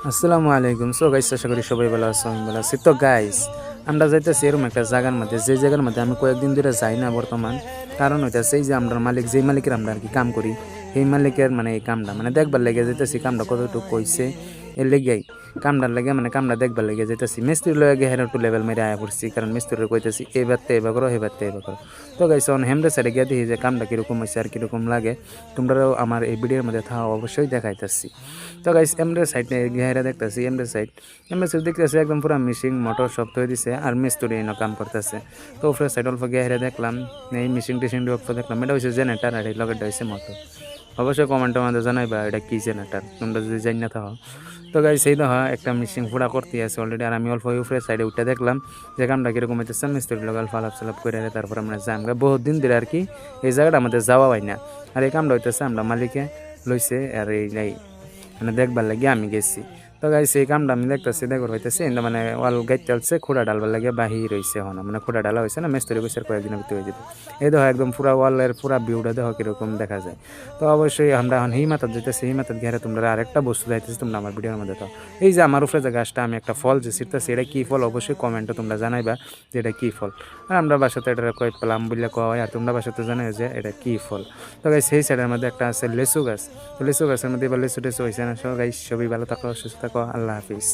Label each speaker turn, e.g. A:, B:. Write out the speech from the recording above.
A: আসসালামু আলাইকুম। So guys, আশা করি সবাই ভালো আছো, আমি ভালো আছি। তো গাইস, আমরা যাইতেছি এরকম একটা জায়গার মধ্যে, যে জায়গার মধ্যে আমি কয়েকদিন ধরে যাই না বর্তমান। কারণ হইতেছে এই যে আমরা মালিক, যে মালিকের আমরা আর কি কাম করি, এই মালিকের মানে এই কামটা মানে দেখবার লেগে যেতেছি কামটা কতটুকু কইছে এর লেগেই কামটার লেগে মানে কামটা দেখবার লেগে যেতেছি। মিস্ত্রি লগে হের একটু লেভেল মেরে আয়া পড়ছি, কারণ মিস্ত্রির কইতেছি এবার তো এবার করো, এবার তো এবার করো। তো গাইস, অন হেমরে সাইডে গিয়ে দেখি যে কামটা কীরকম হয়েছে আর কীরকম লাগে, তোমরাও আমার এই ভিডিওর মধ্যে থাকা অবশ্যই দেখাইতেছি। তো গাইস, এমরে সাইডে গিয়ে দেখতেছি, এমরে সাইড দেখতেছি একদম পুরো মিশিং মোটর সব তৈরি দিছে, আর মিস্ত্রি এনে কাম করতেছে। তো উপরে সাইড অল্প গিয়ে দেখলাম এই মিশিং টিশিং অল্প দেখলাম, এটা হচ্ছে জেনারেটার আর এই লগেরটা হচ্ছে মোটর। অবশ্যই কমেন্টের মধ্যে জানাইবা এটা কি জেনারেটার, তোমরা যদি জানি না থাকো। তো গাইস, এই দেখো একটা মিশিং পুরা করতে আছে অলরেডি, আর আমি অল্প উপরে সাইডে উঠে দেখলাম যে কামটা কীরকম হইতেছে। মিস্ত্রি লোক অল্প আলাপ সালাপ করে তারপর আমরা যাই। আমরা বহুত দিন ধরে আর কি এই জায়গাটা আমাদের যাওয়া হয় না, আর এই কামটা হইতেছে আমরা মালিকে লইছে, আর এই মানে দেখবার লাগে আমি গেছি। তো গাইছে এই কামটা আমি দেখতেছি দেখর হইতেছে মানে ওয়াল গাইতে চলছে, খোড়া ডালবার লাগে বাহির রয়েছে হন, মানে খোড়া ডালা হয়েছে না, মেস্তরি বসে কয়েকদিনের ভিতরে হয়ে যাবে। এই দেখো একদম পুরা ওয়ালের পুরা ভিউটা দেখো কিরকম দেখা যায়। তো অবশ্যই আমরা এখন হিমাতত যেতেছি, হিমাতত ঘেরে তোমরা আরেকটা বস্তু যাইতেছি, তোমরা আমার ভিডিওর মধ্যে। তো এই যে আমার উপরে যে গাছটা আমি একটা ফল যে ছিটতেছি, এটা কী ফল অবশ্যই কমেন্টে তোমরা জানাইবা যে এটা কী ফল। আর আমরা বাসাতে এটা কয় পেলাম বললে কয় হয়, আর তোমরা বাসাতে জানাই যে এটা কী ফল। তো গাই সেই সাইডের মধ্যে একটা আছে লেসু গাছ। তো লিচু গাছের মধ্যে এবার লিচু টেচু হয়েছে না। সব গাইস, সবই ভালো থাকো, সুস্থ থাকো, আল্লাহ হাফিজ।